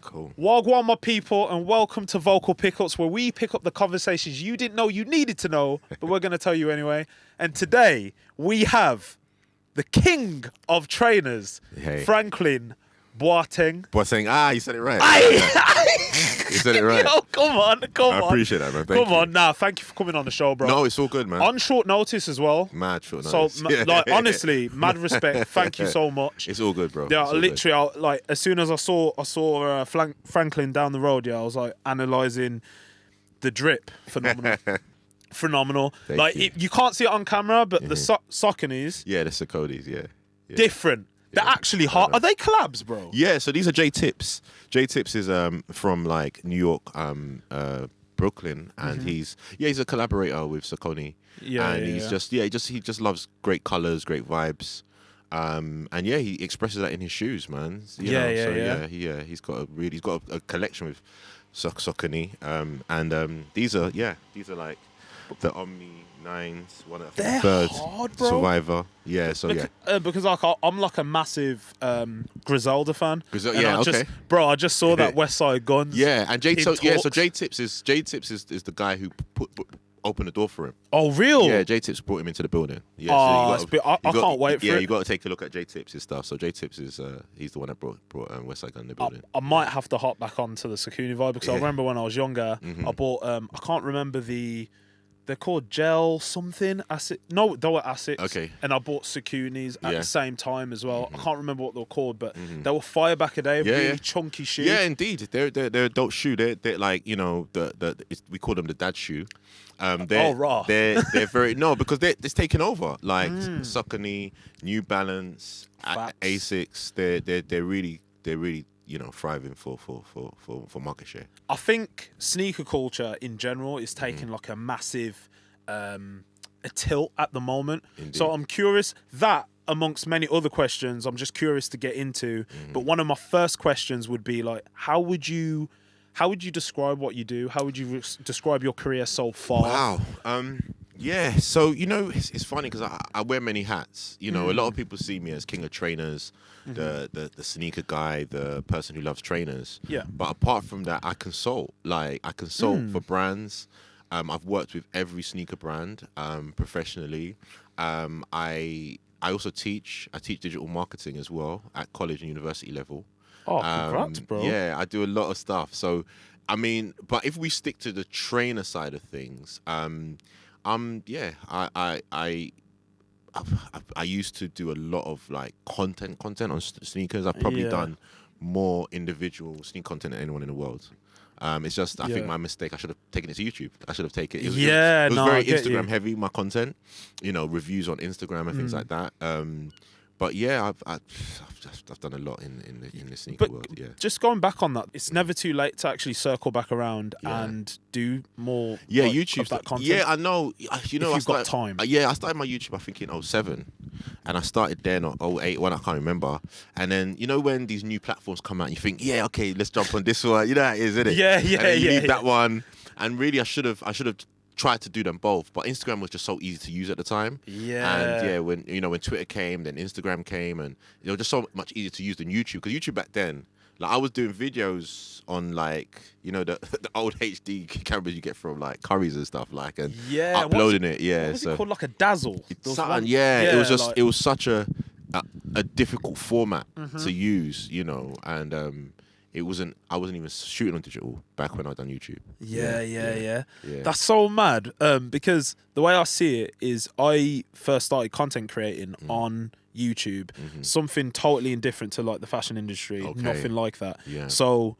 Cool. Wagwan, my people, and welcome to Vocal Pickups, where we pick up the conversations you didn't know you needed to know, but we're going to tell you anyway. And today, we have the king of trainers, Franklin BOATENG. BOATENG. You said it right. You said it right. Yo, come on. I appreciate that, man. Thank you. Thank you for coming on the show, bro. No, it's all good, man. On short notice as well. Mad short notice. So, honestly, mad respect. Thank you so much. It's all good, bro. Yeah, literally, as soon as I saw Franklin down the road, I was like analysing the drip. Phenomenal. Phenomenal. Thank you. You can't see it on camera, but the Sauconys. Yeah, the Sauconys, yeah. Different. They're actually hard. Are they collabs, bro? Yeah, so these are J-Tips. J-Tips is from like New York, Brooklyn, and he's a collaborator with Saucony. He just loves great colors, great vibes. And yeah, he expresses that in his shoes, man. He's got a collection with Saucony. These are like the Omni 9s, one of the third hard, bro. Survivor. Because I'm like a massive Griselda fan. I just saw that West Side Guns. Yeah, and J-Tips is the guy who opened the door for him. Oh, real? Yeah, J-Tips brought him into the building. Yeah, I can't wait for it. Yeah, you got to take a look at J-Tips' stuff. So J-Tips is he's the one that brought West Side Gun in the building. I might have to hop back onto the Saucony vibe because I remember when I was younger, I bought I can't remember they're called gel something acid. No, they were Asics. Okay. And I bought Sauconys at the same time as well. I can't remember what they were called, but they were fire back a day. Really chunky shoe. Yeah, indeed. They're adult shoe. They're like, you know, we call them the dad shoe. Raw. They're very because it's taken over. Like Saucony, New Balance, Asics. They're really you know, thriving for market share. I think sneaker culture in general is taking like a massive a tilt at the moment. Indeed. So I'm curious that amongst many other questions I'm just curious to get into. But one of my first questions would be like, how would you describe what you do? How would you describe your career so far? Wow. Yeah, so, you know, it's funny because I wear many hats. You know, a lot of people see me as king of trainers, the sneaker guy, the person who loves trainers. Yeah. But apart from that, I consult. Like, I consult for brands. I've worked with every sneaker brand professionally. I also teach. I teach digital marketing as well at college and university level. Oh, congrats, bro. Yeah, I do a lot of stuff. So, I mean, but if we stick to the trainer side of things, I used to do a lot of like content on sneakers. I've probably done more individual sneaker content than anyone in the world. It's just I think my mistake. I should have taken it to YouTube. I should have taken it. It was very Instagram heavy. My content, you know, reviews on Instagram and things like that. But yeah, I've done a lot in the sneaker world. Yeah. Just going back on that, it's never too late to actually circle back around and do more. Yeah, like, YouTube of that content. Yeah, I know. You know, you've got time. I started my YouTube I think in 2007, and I started then in 2008 when I can't remember. And then you know when these new platforms come out, you think, yeah, okay, let's jump on this one. You know how it is, isn't it? Yeah, and then you leave that one, and really I should have tried to do them both, but Instagram was just so easy to use at the time. Yeah. And when Twitter came, then Instagram came, and it was just so much easier to use than YouTube. Because YouTube back then, like I was doing videos on like, you know, the old HD cameras you get from like Curry's and stuff, like, and uploading it. Yeah. What was it called, like a Dazzle? It was just like, it was such a difficult format to use, you know, and I wasn't even shooting on digital back when I done YouTube. Yeah. That's so mad. Because the way I see it is I first started content creating on YouTube, something totally indifferent to like the fashion industry, nothing like that. Yeah. So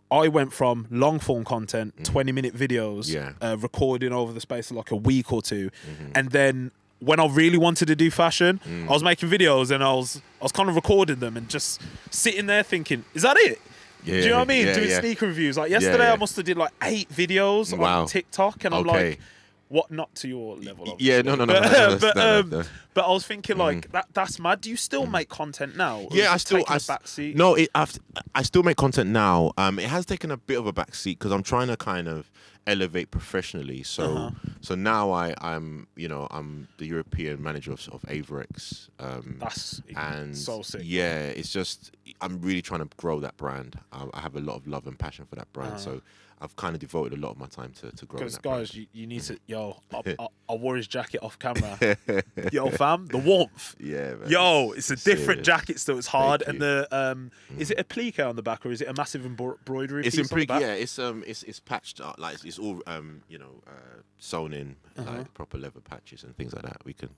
I went from long form content, 20-minute videos, recording over the space of like a week or two, and then when I really wanted to do fashion, I was making videos and I was kind of recording them and just sitting there thinking, is that it? Yeah, do you know what I mean? Yeah, Doing sneaker reviews. Like yesterday, I must have did like 8 videos on TikTok, and I'm like, what? Not to your level, obviously. Yeah, no. But I was thinking like that's mad. Do you still make content now? Yeah, I still. Backseat? No, I still make content now. It has taken a bit of a backseat because I'm trying to kind of elevate professionally. So so now I'm I'm the European manager of Averex. That's and so sick. Yeah, it's just I'm really trying to grow that brand. I have a lot of love and passion for that brand. So I've kind of devoted a lot of my time to growing that brand. Because guys, you need to I wore his jacket off camera. Yo, fam, the warmth. Yeah, man. Yo, it's a different serious. jacket still. It's hard. Thank And the is it a plique on the back or is it a massive embroidery It's piece on the back? yeah. It's patched up, like it's all sewn in, like proper leather patches and things like that. We can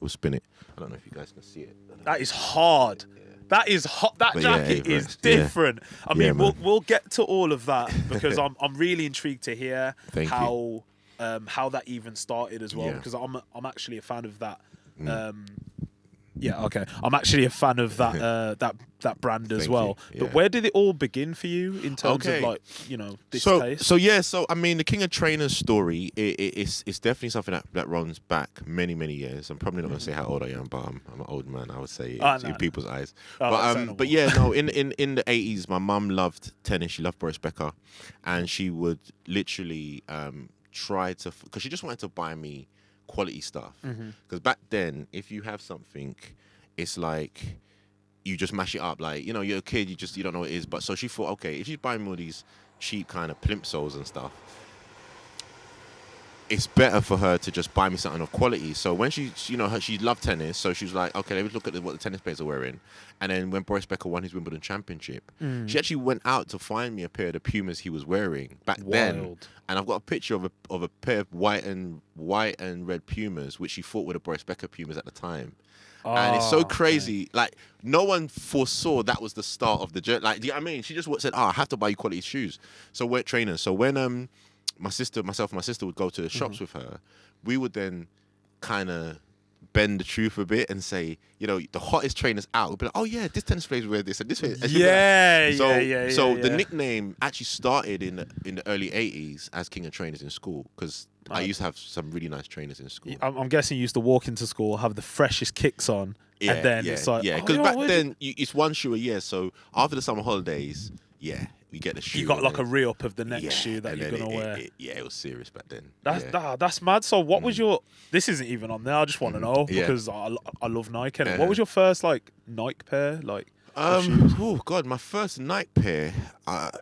we'll spin it. I don't know if you guys can see it. That is hard. Yeah. That is hot. That jacket is different. I mean, we'll get to all of that because I'm really intrigued to hear how that even started as well. Because I'm actually a fan of that. I'm actually a fan of that that brand as well. But where did it all begin for you in terms of like this taste? So I mean, the King of Trainers story it's definitely something that runs back many years. I'm probably not going to say how old I am, but I'm an old man. I would say in people's eyes. But yeah, no. In the 80s, my mum loved tennis. She loved Boris Becker, and she would literally try to, because she just wanted to buy me quality stuff. Because back then, if you have something, it's like you just mash it up. Like, you're a kid, you don't know what it is. But so she thought, okay, if she's buying me all these cheap kind of plimsolls and stuff, it's better for her to just buy me something of quality. So when she loved tennis, so she was like, okay, let me look at what the tennis players are wearing. And then when Boris Becker won his Wimbledon championship, she actually went out to find me a pair of the Pumas he was wearing back then. And I've got a picture of a pair of white and red Pumas, which she thought were the Boris Becker Pumas at the time. And it's so crazy. Like, no one foresaw that was the start of the journey. Like, do you know what I mean? She just said, I have to buy you quality shoes. So we're trainers. So when myself and my sister would go to the shops with her, we would then kind of bend the truth a bit and say, the hottest trainers out. We'd be like, oh yeah, this tennis players wear this and this. And So the nickname actually started in the early 80s as King of Trainers in school, because I used to have some really nice trainers in school. I'm guessing you used to walk into school, have the freshest kicks on, and then it's like... Yeah, because back then, it's one shoe a year, so after the summer holidays, we get the shoe. You got like a re-up of the next shoe that you're going to wear. It was serious back then. That's mad. So what was your... This isn't even on there, I just want to know, because I love Nike. What was your first, like, Nike pair? Like, oh, God, my first Nike pair,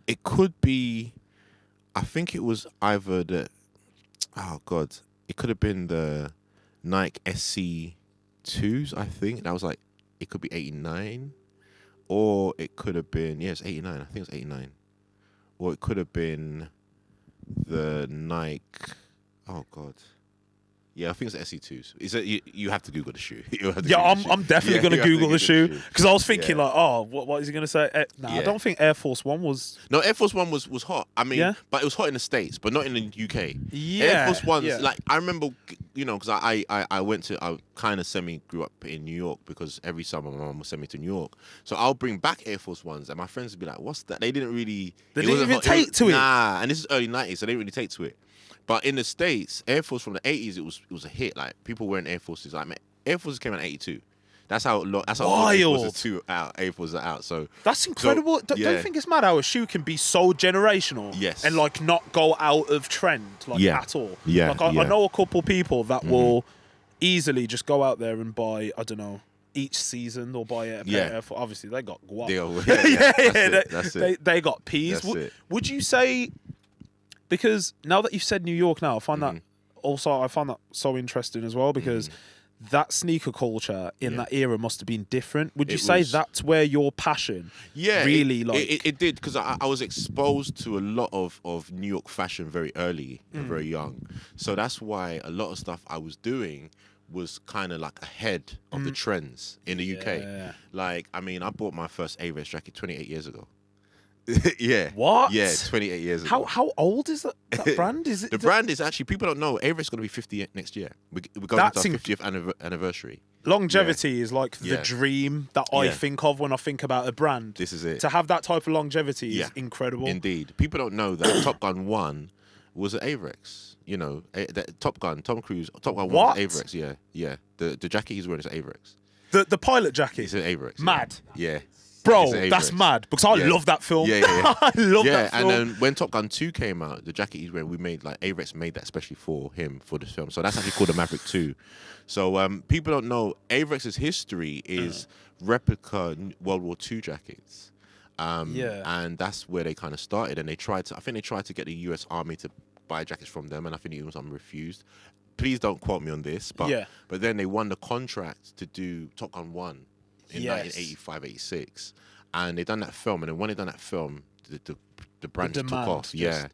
it could be... I think it was either the... Oh, God. It could have been the Nike SC2s, I think. That was like... It could be 89. Or it could have been... Yeah, it's 89. I think it was 89. Or it could have been the Nike... Oh, God. Yeah, I think it's the SC2s. You have to Google the shoe. I'm definitely going to Google the shoe. Because I was thinking what is he going to say? I don't think Air Force One was... No, Air Force One was hot. I mean, but it was hot in the States, but not in the UK. Yeah. Air Force Ones, like, I remember, because I kind of grew up in New York, because every summer my mom would send me to New York. So I'll bring back Air Force Ones, and my friends would be like, what's that? They didn't really... They didn't even take to it? Nah, and this is early 90s, so they didn't really take to it. But in the States, Air Force from the 80s, it was a hit. Like, people wearing Air Forces. Like, man, Air Forces came out in 82. That's how long Air Forces are out. So that's incredible. Don't you think it's mad how a shoe can be so generational? Yes. And like not go out of trend at all. Yeah. Like I know a couple people that will easily just go out there and buy, I don't know, each season they'll buy a pair of, obviously they got guap. That's it. They got peas. Would you say, because now that you've said New York now, I find that so interesting as well, because that sneaker culture in that era must have been different. Would you say that's where your passion really it did, because I was exposed to a lot of New York fashion very early and very young. So that's why a lot of stuff I was doing was kind of like ahead of the trends in the UK. Like, I mean, I bought my first Averex jacket 28 years ago. Yeah. What? Yeah, 28 years ago. How old is that brand? Is it the brand is actually, people don't know, Averex is going to be 50 next year. We're going to our 50th anniversary. Longevity is like the dream that I think of when I think about a brand. This is it. To have that type of longevity is incredible. Indeed. People don't know that Top Gun 1 was at Averex. You know, that Top Gun, Tom Cruise, Top Gun 1 was Averex. Yeah. The jacket he's wearing is at Averex. The pilot jacket? It's at Averex. Mad. Yeah. Bro, It's an that's Avrex. mad because I love that film. Yeah, yeah, yeah. I love that film. And then when Top Gun 2 came out, the jacket he's wearing, we made like Avrex made that especially for him for this film. So that's actually called the Maverick 2. So people don't know Avrex's history is replica World War II jackets. And that's where they kind of started. And I think they tried to get the US Army to buy jackets from them, and I think it was refused. Please don't quote me on this, but then they won the contract to do Top Gun 1 in 1985, 86. And they done that film, and then when they done that film, the brand just took off. Yeah.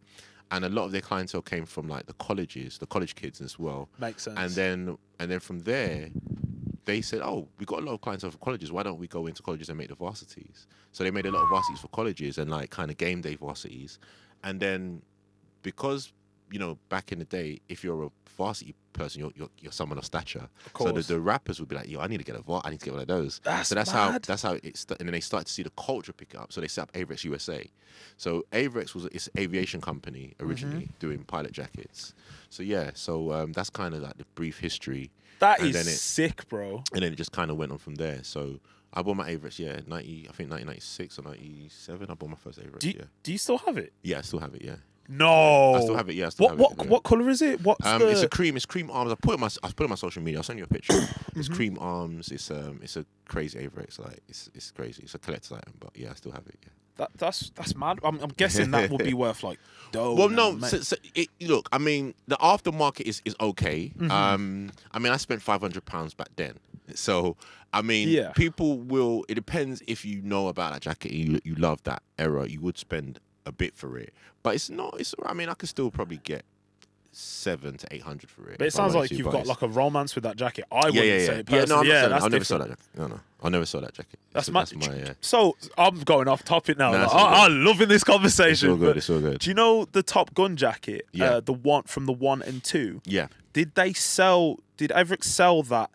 And a lot of their clientele came from like the colleges, the college kids as well. Makes sense. And then from there, they said, oh, we got a lot of clientele for colleges. Why don't we go into colleges and make the varsities? So they made a lot of varsities for colleges and like kind of game day varsities. And then because, you know, back in the day, if you're a varsity person, you're someone of stature. Of course. So the rappers would be like, yo, I need to get one of those. That's how it's. And then they started to see the culture pick up. So they set up Avrex USA. So Avrex it's an aviation company originally doing pilot jackets. So yeah, that's kind of like the brief history. That is sick, bro. And then it just kind of went on from there. So I bought my Avrex, I think 1996 or 97. I bought my first Avrex. Do you still have it? Yeah, I still have it. Yeah. No, I still have it. Yeah, what color is it? It's a cream. It's cream arms. I put it on my social media. I'll send you a picture. It's cream arms. It's a crazy Avrex. Like it's crazy. It's a collector's item. But yeah, I still have it. Yeah. That's mad. I'm guessing that would be worth like dough. Well, no. Look, I mean, the aftermarket is okay. I mean, I spent £500 back then. So I mean, people will. It depends if you know about that jacket. You love that era. You would spend a bit for it, but it's not. I mean, I could still probably get 700 to 800 for it. But it sounds like you've got like a romance with that jacket. I wouldn't say it personally. I never saw that jacket. No, I never saw that jacket. That's my. So I'm going off topic now. I'm loving this conversation. It's all good. Do you know the Top Gun jacket? The one from the 1 and 2. Yeah. Did Avrex sell that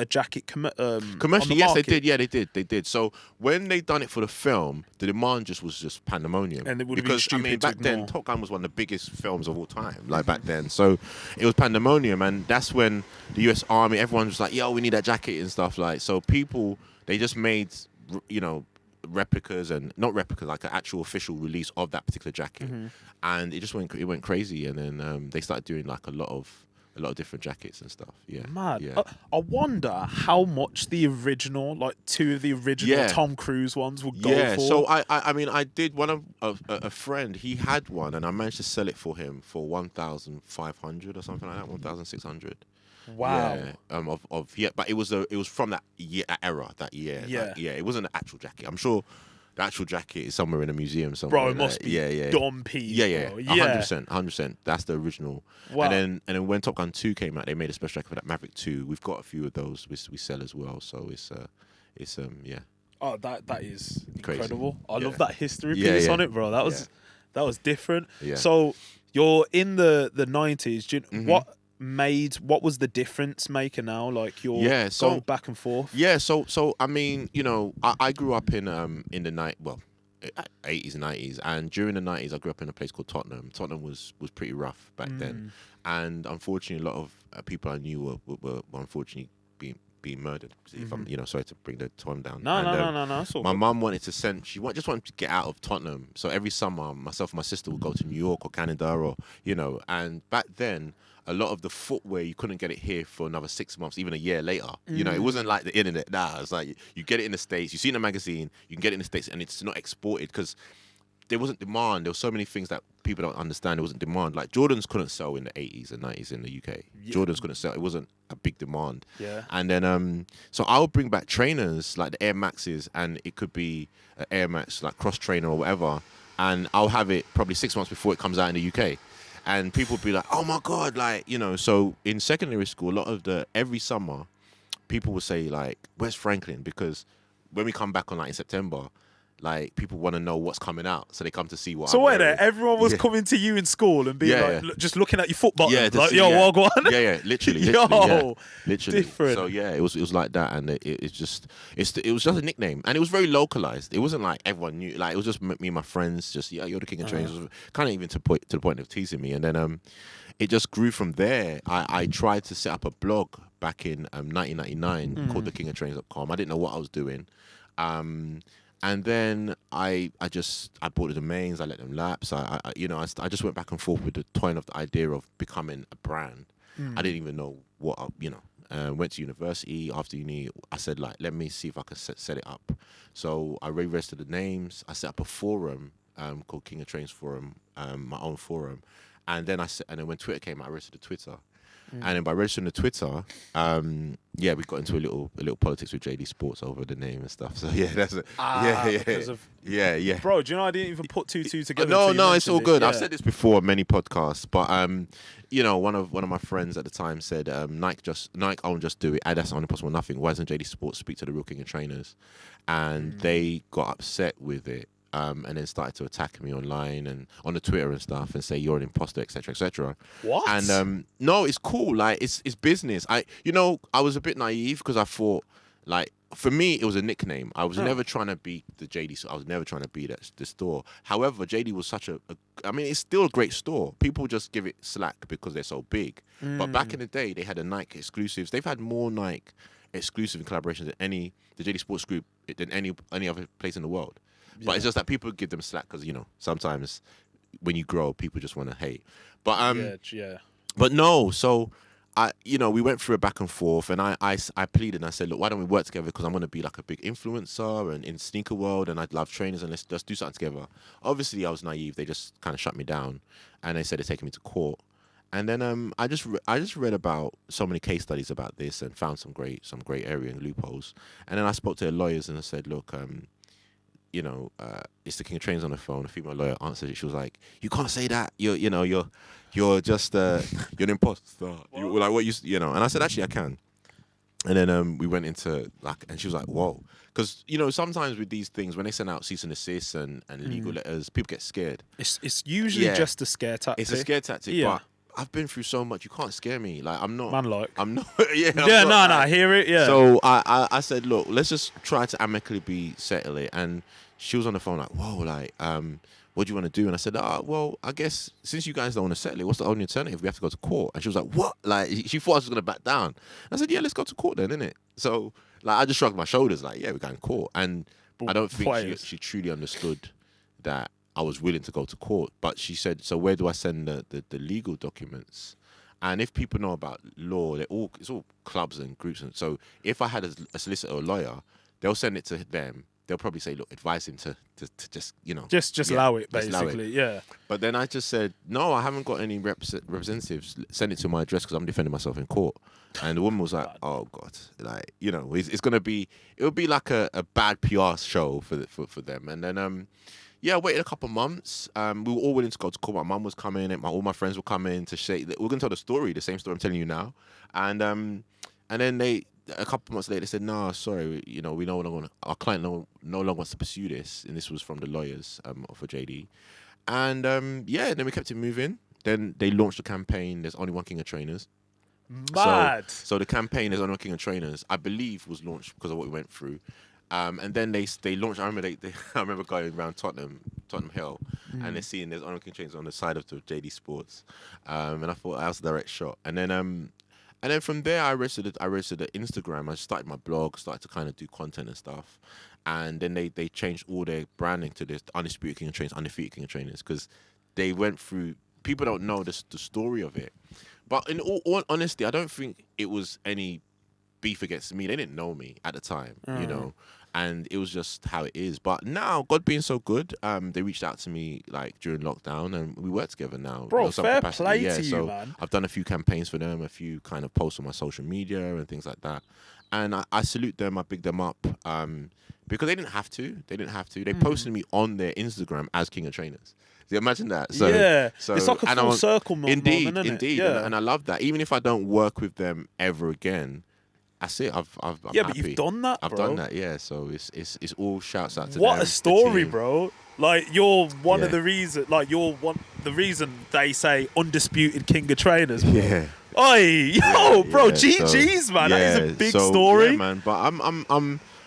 jacket commercially? Yes, they did. Yeah, they did. So when they done it for the film, the demand was just pandemonium. And it would be stupid. I mean, back then, Top Gun was one of the biggest films of all time. Like back then, so it was pandemonium, and that's when the US Army, everyone was like, "Yo, we need that jacket" and stuff like. So people, they just made, you know, replicas and not replicas, like an actual official release of that particular jacket, and it just went crazy. And then they started doing like a lot of different jackets and stuff. Yeah, mad. Yeah. I wonder how much the original, like 2 of the original Tom Cruise ones would go for. Yeah, so I mean, I did one of a friend. He had one, and I managed to sell it for him for 1,500 or something like that, 1,600. Wow. Yeah, but it was from that year, that year. Yeah, it wasn't an actual jacket. I'm sure. The actual jacket is somewhere in a museum somewhere. Bro, it must be Dom P. Yeah. 100%. That's the original. Wow. And then when Top Gun 2 came out, they made a special jacket for that Maverick 2. We've got a few of those we sell as well. So it's yeah. Oh, that is crazy. Incredible. I love that history piece on it, bro. That was different. Yeah. So you're in the 90s. What was the difference maker now? Like you're going back and forth. Yeah, so I mean, you know, I grew up in the 80s and 90s, and during the 90s I grew up in a place called Tottenham. Tottenham was pretty rough back then, and unfortunately a lot of people I knew were unfortunately being murdered. If I'm, you know, sorry to bring the tone down. No. My mum wanted to just wanted to get out of Tottenham. So every summer, myself and my sister would go to New York or Canada, or you know. And back then, a lot of the footwear you couldn't get it here for another 6 months, even a year later. You know, it wasn't like the internet. Nah, it's like you get it in the States. You see it in a magazine, you can get it in the States, and it's not exported because there wasn't demand. There were so many things that people don't understand. There wasn't demand. Like Jordans couldn't sell in the 80s and 90s in the UK. Yeah. Jordans couldn't sell. It wasn't a big demand. Yeah. And then, so I would bring back trainers like the Air Maxes, and it could be an Air Max like cross trainer or whatever. And I'll have it probably 6 months before it comes out in the UK. And people would be like, oh my God, like, you know. So in secondary school, every summer, people would say like, where's Franklin? Because when we come back on like in September, like people want to know what's coming out, so they come to see what. So wait there, everyone was coming to you in school and being just looking at your foot button, like, yo, what go on? Yeah, literally, literally. Different. So yeah, it was like that, and it was just a nickname, and it was very localized. It wasn't like everyone knew. Like it was just me and my friends, just you're the king of trains. Kind of even to the point of teasing me, and then it just grew from there. I tried to set up a blog back in 1999 called thekingoftrains.com. I didn't know what I was doing. And then I bought the domains, I let them lapse. I just went back and forth with the toying of the idea of becoming a brand. I didn't even know what, went to university. After uni, I said, like, let me see if I can set it up. So I re-registered the names. I set up a forum called King of Trains Forum, my own forum. And then when Twitter came out, I registered the Twitter. And then by registering the Twitter, we got into a little politics with JD Sports over the name and stuff. So yeah, that's it. Yeah. Bro, do you know I didn't even put two together? No, it's all good. I've said this before on many podcasts, but one of my friends at the time said Nike own Just Do It. That's only possible nothing. Why doesn't JD Sports speak to the real King of Trainers? And they got upset with it. And then started to attack me online and on the Twitter and stuff, and say you're an imposter, etc., etc. What? And no, it's cool. Like it's business. I was a bit naive because I thought, like, for me it was a nickname. I was never trying to be the JD. I was never trying to be the store. However, JD was such it's still a great store. People just give it slack because they're so big. But back in the day, they had a Nike exclusives. They've had more Nike exclusive collaborations than the JD Sports Group than any other place in the world. But it's just that people give them slack because, sometimes when you grow, people just want to hate. But But no, so we went through a back and forth, and I pleaded and I said, look, why don't we work together? Because I'm going to be like a big influencer and in sneaker world, and I love trainers, and let's do something together. Obviously, I was naive. They just kind of shut me down, and they said they're taking me to court. And then I just read about so many case studies about this and found some great area and loopholes. And then I spoke to their lawyers and I said, look, it's the King of Trains on the phone. A female lawyer answered it. She was like, "You can't say that. You're just you're an imposter. Like what you know." And I said, "Actually, I can." And then we went into and she was like, "Whoa," because sometimes with these things, when they send out cease and desist and legal letters, people get scared. It's usually just a scare tactic. It's a scare tactic, but I've been through so much. You can't scare me. Like I'm not. I'm not. I hear it. Yeah. So I said, look, let's just try to amicably settle it. And she was on the phone like, whoa, like, what do you want to do? And I said, well, I guess since you guys don't want to settle it, what's the only alternative? We have to go to court. And she was like, what? Like, she thought I was going to back down. And I said, yeah, let's go to court then, innit? So, like, I just shrugged my shoulders, like, yeah, we're going to court. And I don't think she truly understood that I was willing to go to court. But she said, so where do I send the legal documents? And if people know about law, it's all clubs and groups. And so if I had a solicitor or a lawyer, they'll send it to them. They'll probably say, look, advise him to just, Just allow it, basically, yeah. But then I just said, no, I haven't got any representatives. Send it to my address because I'm defending myself in court. And the woman was like, oh, God. Like, it's going to be, it'll be like a bad PR show for them. And then, I waited a couple of months. We were all willing to go to court. My mum was coming, and all my friends were coming to say, we're going to tell the story, the same story I'm telling you now. And then a couple of months later, they said, "No, sorry, our client no longer wants to pursue this." And this was from the lawyers for JD. And then we kept it moving. Then they launched a campaign. There's only one King of Trainers. Mad. So the campaign, There's only one King of Trainers, I believe, was launched because of what we went through. And then they launched. I remember going around Tottenham Hill, and they're seeing there's only one King of Trainers on the side of the JD Sports. And I thought that was a direct shot. And then from there, I registered the Instagram. I started my blog, started to kind of do content and stuff. And then they changed all their branding to this Undisputed King of Trainers, Undefeated King of Trainers, because they went through. People don't know the story of it. But in all honesty, I don't think it was any beef against me. They didn't know me at the time, and it was just how it is. But now, God being so good, they reached out to me like during lockdown, and we work together now. Bro, fair play to you, so man. I've done a few campaigns for them, a few kind of posts on my social media and things like that. And I salute them, I big them up, because they didn't have to. They posted me on their Instagram as King of Trainers. So imagine that. So, it's like a full circle moment, Indeed. Yeah. And I love that. Even if I don't work with them ever again, that's it. I'm yeah, happy. but you've done that, bro. I've done that, yeah. So it's all shouts out to them. What a story, bro. Like, you're one of the reason. Like, the reason they say Undisputed King of Trainers, bro. Yeah. Oi, bro, GG's, man. That is a big story. Yeah, man. But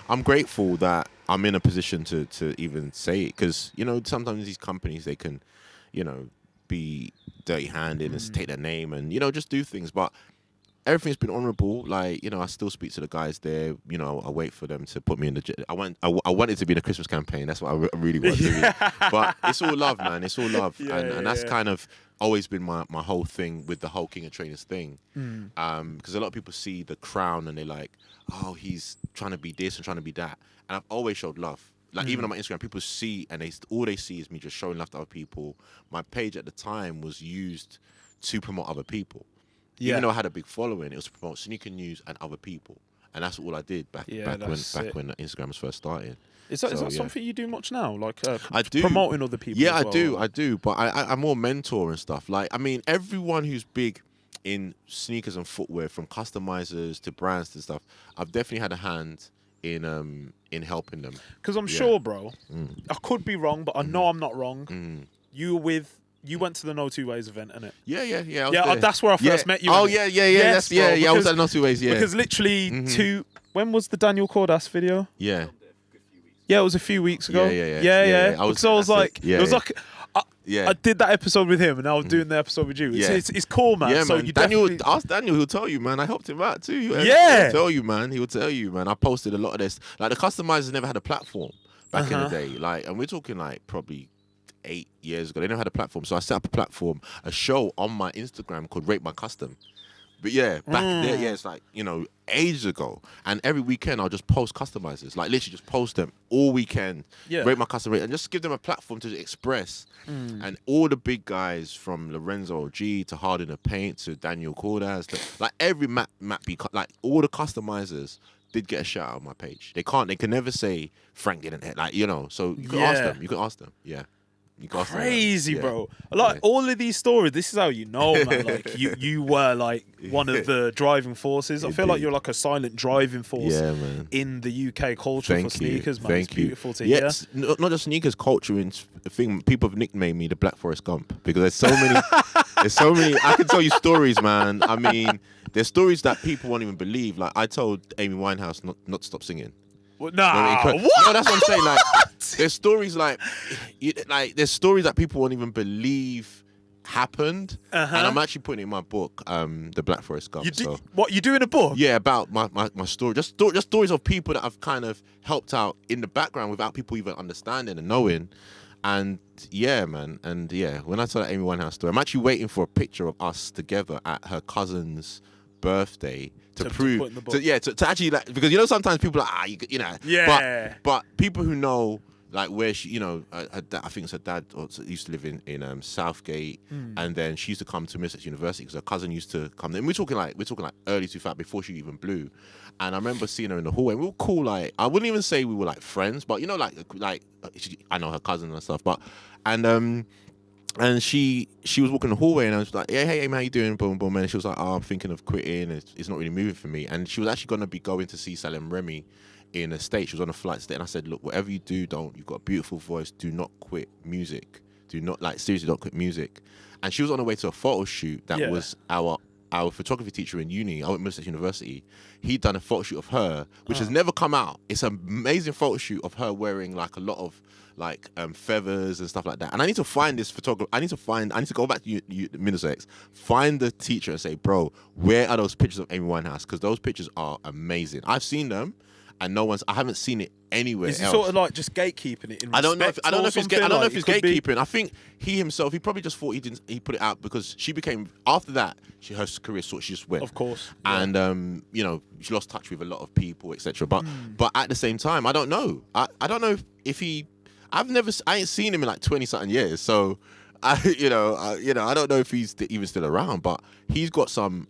I'm grateful that I'm in a position to even say it, because sometimes these companies, they can be dirty-handed and take their name and just do things. But everything's been honourable. Like, you know, I still speak to the guys there. You know, I wait for them to put me in the. I wanted to be in a Christmas campaign. That's what I really want to do. But it's all love, man. It's all love, and that's kind of always been my whole thing with the whole King of Trainers thing. Because a lot of people see the crown and they're like, oh, he's trying to be this and trying to be that, and I've always showed love. Like, even on my Instagram, people see, and all they see is me just showing love to other people. My page at the time was used to promote other people. Even though I had a big following, it was to promote sneaker news and other people. And that's all I did back when Instagram was first started. Is that something you do much now? Like I do. Promoting other people? Yeah, as well? I do. But I'm more mentor and stuff. Like, I mean, everyone who's big in sneakers and footwear, from customizers to brands to stuff, I've definitely had a hand in helping them. Because I'm sure, bro, I could be wrong, but I know I'm not wrong. You went to the No Two Ways event, innit? Yeah. That's where I first met you. Oh, yeah. Yes, bro, I was at No Two Ways, yeah. Because literally when was the Daniel Cordas video? Yeah. Yeah, it was a few weeks ago. Yeah. I was like, I did that episode with him, and I was doing the episode with you. It's cool, man. Yeah, so man. You Ask Daniel, he'll tell you, man. I helped him out too. Yeah. He'll tell you, man. I posted a lot of this. Like, the customizers never had a platform back in the day. Like, and we're talking like probably 8 years ago. They never had a platform. So I set up a platform, a show on my Instagram called Rate My Custom. But yeah, back there, it's like, you know, ages ago. And every weekend I'll just post customizers. Like, literally just post them all weekend. Yeah. Rate my custom rate and just give them a platform to express. And all the big guys, from Lorenzo G to Harden the Paint to Daniel Cordas, like every Matt B, like all the customizers did get a shout out on my page. They can never say Frank didn't, like, you know. So you can ask them. Yeah. Crazy, bro. Like, all of these stories, this is how you know, man. Like, you were like one of the driving forces. I feel like you're like a silent driving force in the UK culture for sneakers, man. It's beautiful to hear. Not just sneakers culture. People have nicknamed me the Black Forest Gump because there's so many. I can tell you stories, man. I mean, there's stories that people won't even believe. Like, I told Amy Winehouse not to stop singing. What? No, that's what I'm saying. Like, there's stories there's stories that people won't even believe happened, and I'm actually putting it in my book, The Black Forest Gump. You doing a book? Yeah, about my story. Just stories of people that I've kind of helped out in the background without people even understanding and knowing. And yeah, man. And yeah, when I saw that Amy Winehouse story, I'm actually waiting for a picture of us together at her cousin's birthday to prove to actually, like, because, you know, sometimes people are like, you know, but people who know, like, where she, you know, I think it's her dad used to live in Southgate, and then she used to come to Middlesex University because her cousin used to come there. And we're talking like early 2000s, before she even blew. And I remember seeing her in the hallway. We were cool, like, I wouldn't even say we were like friends, but, you know, like I know her cousin and stuff, but and she was walking the hallway, and I was like, yeah, hey, man, how you doing? Boom, boom. And she was like, oh, I'm thinking of quitting. It's not really moving for me. And she was actually going to be going to see Salem Remy in the States. She was on a flight today. And I said, look, whatever you do, you've got a beautiful voice. Do not quit music. Seriously, don't quit music. And she was on her way to a photo shoot that was our photography teacher in uni. I went to Middlesex University. He'd done a photo shoot of her, which has never come out. It's an amazing photo shoot of her wearing like a lot of feathers and stuff like that. And I need to find this photographer. I need to go back to Middlesex, find the teacher and say, bro, where are those pictures of Amy Winehouse? Because those pictures are amazing. I've seen them, and I haven't seen it anywhere else. Is he sort of like just gatekeeping it? I don't know if it's gatekeeping. I think he himself, he probably just thought he put it out because she became, after that, her career she just went. Of course. And you know, she lost touch with a lot of people, etc. But at the same time, I don't know. I don't know if he. I ain't seen him in like 20-something years, so I don't know if he's even still around. But he's got some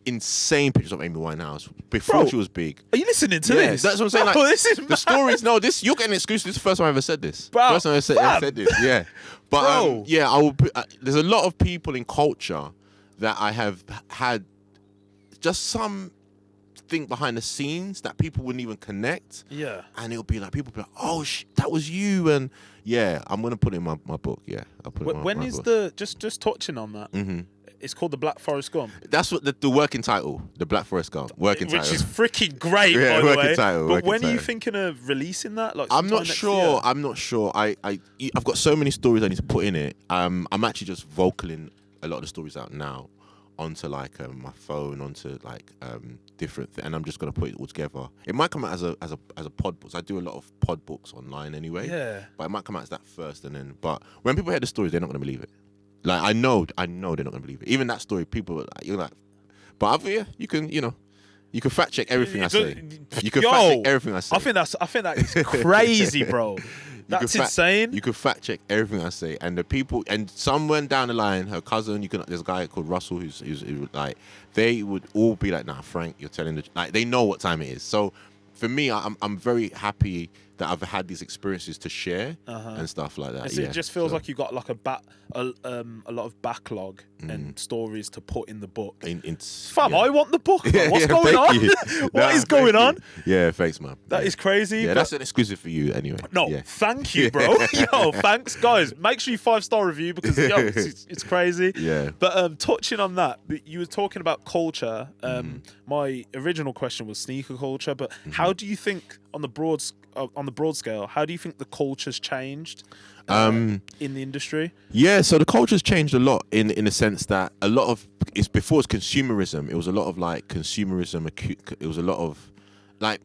insane pictures of Amy Winehouse before she was big. Are you listening to this? That's what I'm saying. Like, this is the stories. No, you're getting exclusive. This is the first time I ever said this. Bro, first time I said this. Yeah, but I will. There's a lot of people in culture that I have had just some thing behind the scenes that people wouldn't even connect. Yeah. And it'll be like, people be like, oh, that was you. And yeah, I'm going to put it in my book. Yeah. I'll put it in my book. Just touching on that. It's called The Black Forest Gump. That's what the working title, The Black Forest Gump. Working title. Which is freaking great, by the way. But when are you thinking of releasing that? Like, I'm not sure. I've got so many stories I need to put in it. I'm actually just vocaling a lot of the stories out now onto like my phone, onto like different and I'm just gonna put it all together. It might come out as a pod book. So I do a lot of pod books online anyway. Yeah. But it might come out as that first, and then. But when people hear the stories, they're not gonna believe it. Like I know they're not gonna believe it. Even that story, people are like, you're like, but yeah, you can fact check everything I say. You can fact check everything I say. I think that is crazy, bro. That's insane. You could fact check everything I say, and the people, and somewhere down the line, her cousin, there's a guy called Russell who's like, they would all be like, nah, Frank, you're telling the, like, they know what time it is. So for me, I'm very happy that I've had these experiences to share and stuff like that. It just feels like you got like a lot of backlog and stories to put in the book. Fam, I want the book. What's going on? What is going on? Yeah, thanks, man. That is crazy. Yeah, that's an exclusive for you anyway. No, thank you, bro. Yo, thanks, guys. Make sure you 5-star review because it's crazy. Yeah. But touching on that, you were talking about culture. My original question was sneaker culture, but how do you think on the broad scale, how do you think the culture's changed in the industry? Yeah, so the culture's changed a lot in the sense that a lot of before it's consumerism. It was a lot of like consumerism. It was a lot of like,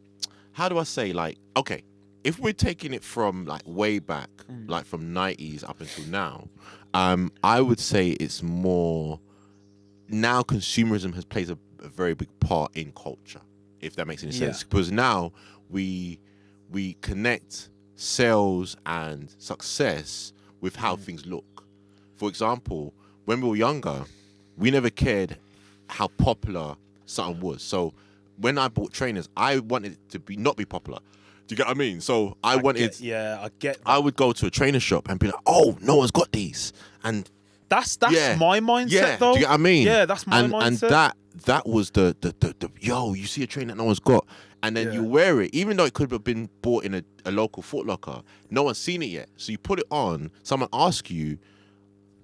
how do I say, like, okay, if we're taking it from like way back, like from 90s up until now, I would say it's more now consumerism plays a very big part in culture, if that makes any sense. Because now we connect sales and success with how things look. For example, when we were younger, we never cared how popular something was. So when I bought trainers, I wanted it to not be popular. Do you get what I mean? So I wanted. I get that. I would go to a trainer shop and be like, "Oh, no one's got these," and that's my mindset, though. Do you get what I mean? Yeah, that's my mindset. And that was the yo, you see a trainer that no one's got, and then you wear it, even though it could have been bought in a local Foot Locker. No one's seen it yet, so you put it on. Someone asks you,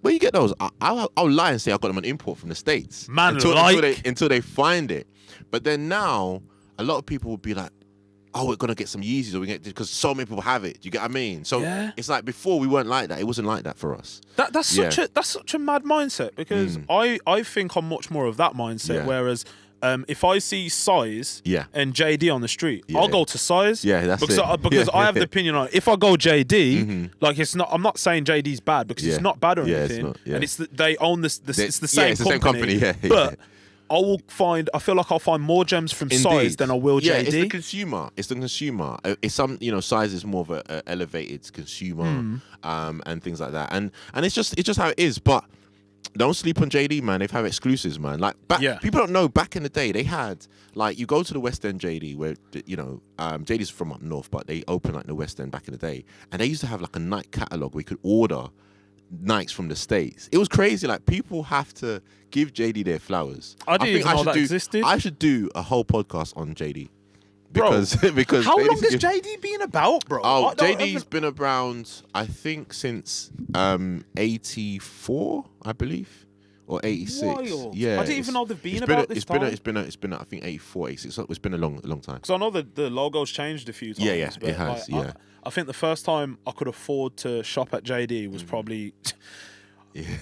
where you get those? I'll lie and say I got them on import from the States. Man, until they find it. But then now, a lot of people will be like, oh, we're gonna get some Yeezys, or we get, because so many people have it. Do you get what I mean? So it's like before we weren't like that. It wasn't like that for us. That's such a mad mindset, because I think I'm much more of that mindset. Whereas if I see size and JD on the street, I'll go to size. Yeah, that's because I have the opinion on it. If I go JD, like, it's not. I'm not saying JD's bad, because it's not bad or anything. It's not, and it's they own this. It's the same company. But I feel like I'll find more gems from size than I will JD. Yeah, it's the consumer. It's some, size is more of a elevated consumer, and things like that. And it's just how it is. But don't sleep on JD, man. They've had exclusives, man. Like, people don't know, back in the day, they had, like, you go to the West End JD, where, JD's from up north, but they opened like the West End back in the day. And they used to have like a Nike catalog where you could order Nikes from the States. It was crazy. Like, people have to give JD their flowers. I didn't even know that existed. I should do a whole podcast on JD. Because how long has JD been about, bro? Oh, JD's been around, I think, since 84, I believe, or 86. Wild. Yeah, I didn't even know they've been about this time. It's been I think 84, 86. So it's been a long time. Because I know that the logo's changed a few times. Yeah, it has. I think the first time I could afford to shop at JD was probably,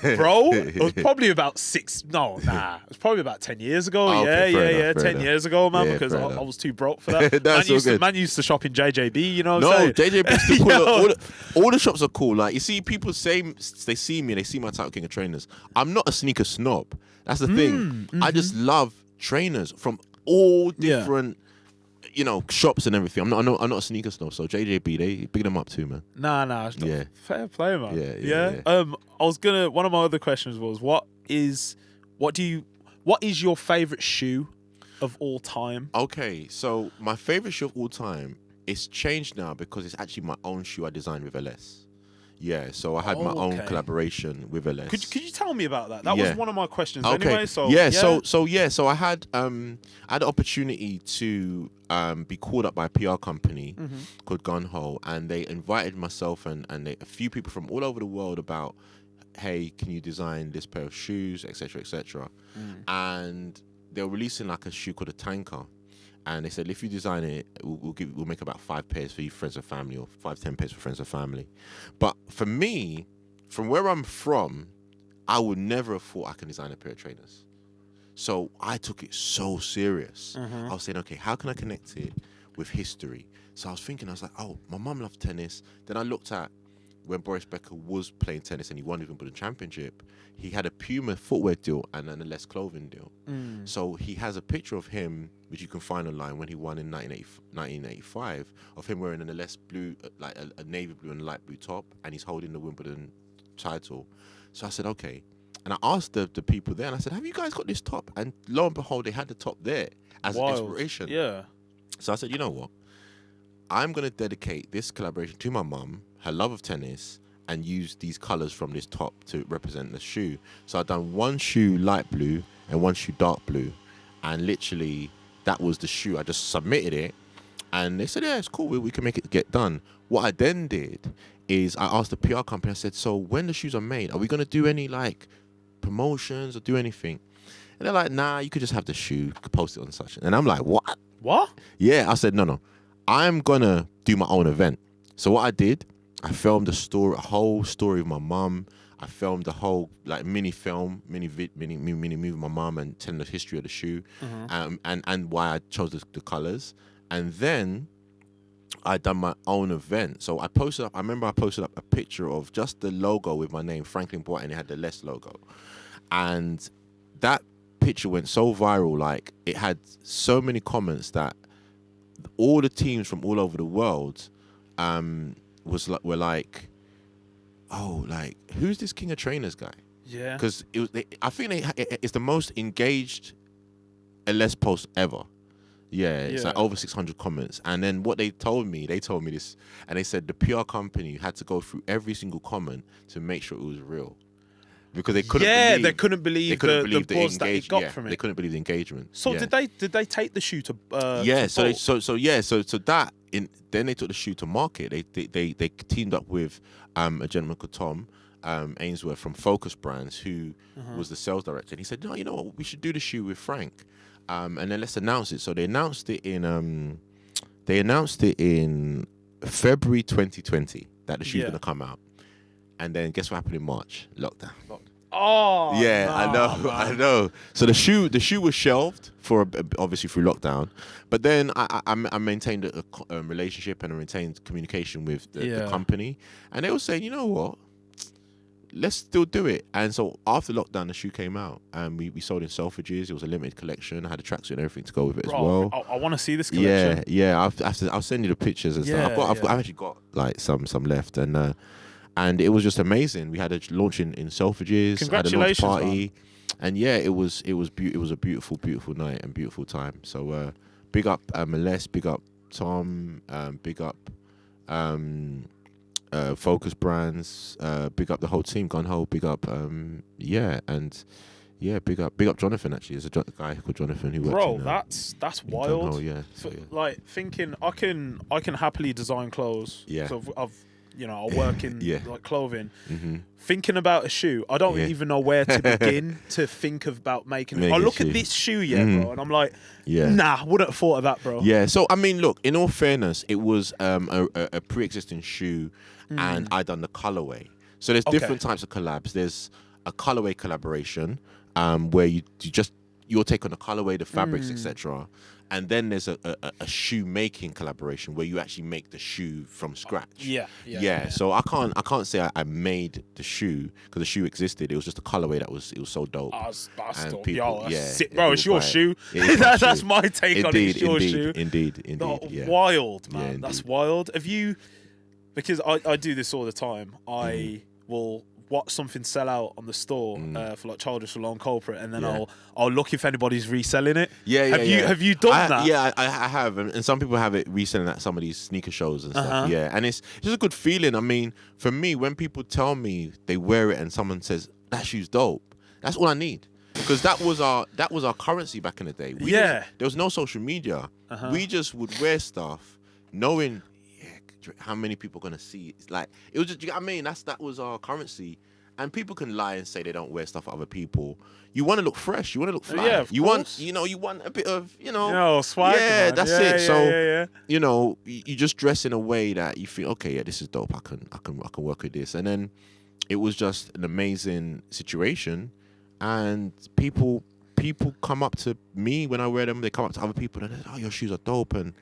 bro, it was probably about 6. No, nah, it was probably about 10 years ago. Oh, okay, 10 years ago, man, because I was too broke for that. Man used to shop in JJB, you know what I'm saying? JJB's too cool. All the shops are cool. Like, you see, people say, they see me, they see my Title King of trainers. I'm not a sneaker snob. That's the thing. I just love trainers from all different shops and everything. I'm not a sneaker snob, so JJB, they big them up too, man. Nah. Yeah. Fair play, man. Yeah. I was one of my other questions was, what is your favorite shoe of all time? Okay, so my favorite shoe of all time, it's changed now because it's actually my own shoe I designed with LS. Yeah, so I had my own collaboration with LS. Could you tell me about that? That was one of my questions anyway. So so I had the opportunity to be called up by a PR company called Gunho, and they invited myself and a few people from all over the world about, hey, can you design this pair of shoes, etc., etc. And they were releasing like a shoe called a Tanker. And they said, if you design it, we'll make about 5 pairs for you, friends and family, or 5-10 pairs for friends and family. But for me, from where I'm from, I would never have thought I can design a pair of trainers. So I took it so serious. I was saying, okay, how can I connect it with history? So I was thinking, I was like, oh, my mum loved tennis. Then I looked at when Boris Becker was playing tennis and he won the Wimbledon Championship, he had a Puma footwear deal and an Less clothing deal. So he has a picture of him, which you can find online, when he won in 1985, of him wearing an Less blue, like a navy blue and light blue top, and he's holding the Wimbledon title. So I said, okay. And I asked the people there, and I said, have you guys got this top? And lo and behold, they had the top there as an inspiration. Yeah. So I said, you know what? I'm going to dedicate this collaboration to my mum, her love of tennis, and use these colours from this top to represent the shoe. So I've done one shoe light blue and one shoe dark blue. And literally, that was the shoe. I just submitted it. And they said, yeah, it's cool. We can make it get done. What I then did is I asked the PR company, I said, so when the shoes are made, are we going to do any, like, promotions or do anything? And they're like, nah, you could just have the shoe, post it on such. And I'm like, what? What? Yeah, I said, no. I'm going to do my own event. So what I did, I filmed a whole story of my mum. I filmed the whole like mini movie of my mum and telling the history of the shoe, and why I chose the colors. And then I done my own event. So I remember I posted up a picture of just the logo with my name, Franklin Boateng, and it had the Less logo. And that picture went so viral, like it had so many comments that all the teams from all over the world were like, oh, like, who's this King of Trainers guy? Yeah. Because I think it's the most engaged LS post ever. Yeah, it's like over 600 comments. And then what they told me this, and they said the PR company had to go through every single comment to make sure it was real. Because they couldn't believe the buzz that it got from it. They couldn't believe the engagement. So did they take the shoe to then they took the shoe to market. They teamed up with a gentleman called Tom Ainsworth from Focus Brands, who was the sales director. And he said, no, you know what, we should do the shoe with Frank. And then let's announce it. So they announced it in February 2020 that the shoe's gonna come out. And then guess what happened in March? Lockdown. Oh yeah, no, I know. So the shoe was shelved for obviously through lockdown, but then I maintained a relationship and I maintained communication with the company, and they were saying, you know what, let's still do it. And so after lockdown, the shoe came out, and we sold in Selfridges. It was a limited collection. I had a tracksuit and everything to go with it as well. I want to see this collection. Yeah. I'll send you the pictures and stuff. I've actually got like some left, and it was just amazing. We had a launch in Selfridges. Congratulations, had a launch party, man. And yeah, it was a beautiful night and beautiful time. So big up Melesse, big up Tom, big up Focus Brands, big up the whole team, Gun Ho, big up big up Jonathan. Actually, there's a guy called Jonathan who works that's wild. Gun Ho, like thinking I can happily design clothes. Yeah. So I work in like clothing. Thinking about a shoe, I don't even know where to begin to think about making it. I look at this shoe, bro, and I'm like, nah, wouldn't have thought of that, bro. Yeah. So I mean, look, in all fairness, it was a pre-existing shoe, and I done the colorway. So there's different types of collabs. There's a colorway collaboration, where you'll take on the colorway, the fabrics, etc. And then there's a shoe making collaboration where you actually make the shoe from scratch. Yeah. So I can't say I made the shoe because the shoe existed. It was just a colorway it was so dope. That's dope. People, sick, bro. It's your shoe. That's my take on it. It's your shoe. Indeed. Wild, man. Yeah, that's wild. Have you? Because I do this all the time. I will watch something sell out on the store for like Childish Alone Culprit, and then I'll look if anybody's reselling it. Have you done that? Yeah, I have, and some people have it reselling at some of these sneaker shows and stuff. Yeah, and it's just a good feeling. I mean, for me, when people tell me they wear it and someone says that shoe's dope, that's all I need. Because that was our currency back in the day. There was no social media. We just would wear stuff knowing how many people are gonna see it. It's like, it was just, you know what I mean? That was our currency. And people can lie and say they don't wear stuff for other people. You want to look fresh. You want to look fly. Yeah, you want a bit of, swag. Yeah, man. that's it. So you just dress in a way that you feel, okay, yeah, this is dope. I can work with this. And then it was just an amazing situation, and people people come up to me when I wear them. They come up to other people and they're like, oh, your shoes are dope and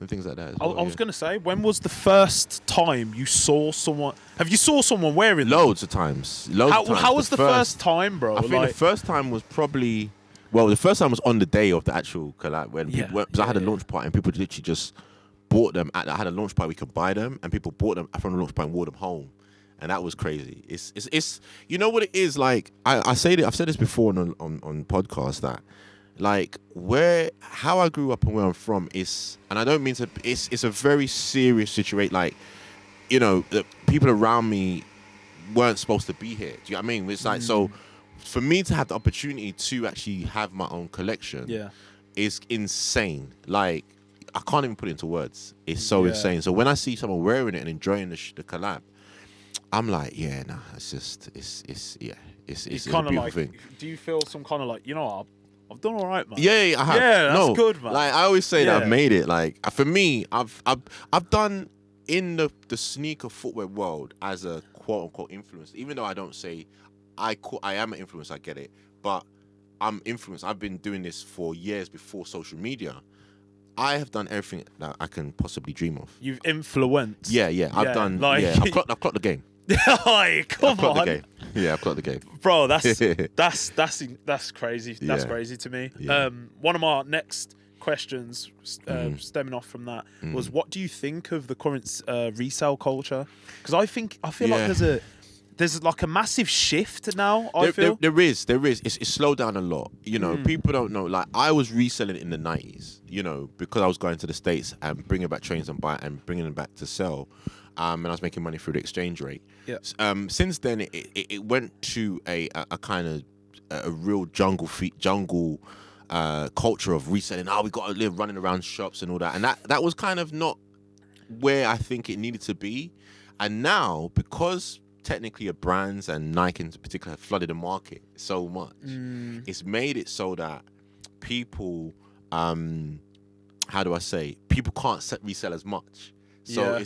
things like that. I was going to say, when was the first time you saw someone? Have you saw someone wearing them? Loads of times. How was the first time, bro? I think the first time was probably, the first time was on the day of the actual collab when people went, because I had a launch party and people literally just bought them. I had a launch party, we could buy them, and people bought them from the launch party and wore them home. And that was crazy. It's you know what it is like. I've said this before on podcasts that like how I grew up and where I'm from is, and I don't mean to. It's a very serious situation. Like, you know, the people around me weren't supposed to be here. Do you know what I mean? It's like so. For me to have the opportunity to actually have my own collection, is insane. Like I can't even put it into words. It's so insane. So when I see someone wearing it and enjoying the collab, I'm like, yeah, nah, it's kind a of like. thing. Do you feel some kind of like, you know, I've done all right, man? Yeah, I have. Yeah, that's good, man. Like I always say that I've made it. Like for me, I've done in the sneaker footwear world as a quote unquote influencer. Even though I don't say I am an influencer, I get it, but I'm influenced. I've been doing this for years before social media. I have done everything that I can possibly dream of. You've influenced. Yeah. I've done. Like, I've clocked the game. Come on. The game. Yeah, I've clocked the game. Bro, that's crazy. That's crazy to me. Yeah. One of my next questions, stemming off from that, was what do you think of the current resale culture? Because I feel like there's like a massive shift now. There is. It's slowed down a lot. You know, people don't know. Like I was reselling in the 90s. You know, because I was going to the States and bringing back trains and bringing them back to sell. And I was making money through the exchange rate. Yeah. Since then, it went to a kind of a real jungle culture of reselling. We got to live running around shops and all that. And that was kind of not where I think it needed to be. And now, because technically brands and Nike in particular have flooded the market so much, it's made it so that people, how do I say, people can't resell as much. So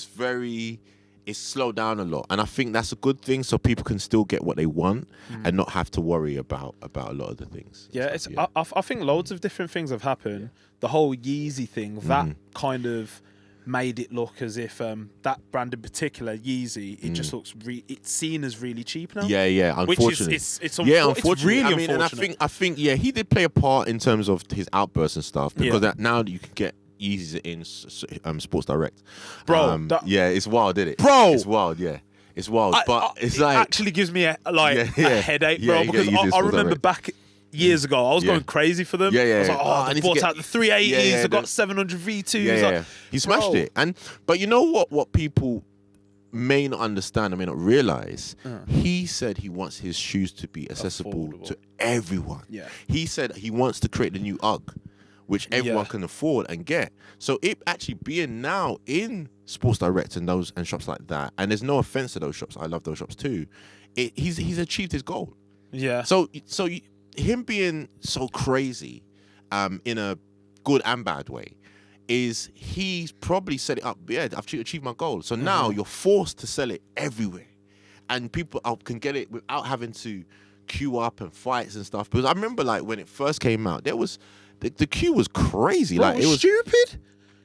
it's slowed down a lot. And I think that's a good thing, so people can still get what they want and not have to worry about a lot of the things. Yeah, I think loads of different things have happened. The whole Yeezy thing, that kind of made it look as if that brand in particular, Yeezy, it just looks it's seen as really cheap now. Yeah, unfortunately. Which is it's unfortunately. It's really unfortunate. And I think he did play a part in terms of his outbursts and stuff, because now you can get Yeezys in Sports Direct. Bro, it's wild, isn't it? Bro, it's wild, it's wild. But it's it actually gives me a headache, bro, because I remember back years ago, I was going crazy for them. I was like, I bought out the 380s. I got 700 V2s. Like, he smashed it. But you know what people may not understand, I may not realize, he said he wants his shoes to be accessible to everyone. Yeah. He said he wants to create the new UGG, which everyone can afford and get. So it actually being now in Sports Direct and those and shops like that, and there's no offense to those shops, I love those shops too. He's achieved his goal. Yeah. So him being so crazy, in a good and bad way, is he's probably set it up. Yeah, I've achieved my goal. So now you're forced to sell it everywhere, and people can get it without having to queue up and fights and stuff. Because I remember, like, when it first came out, there was the queue was crazy. Bro, like it was stupid.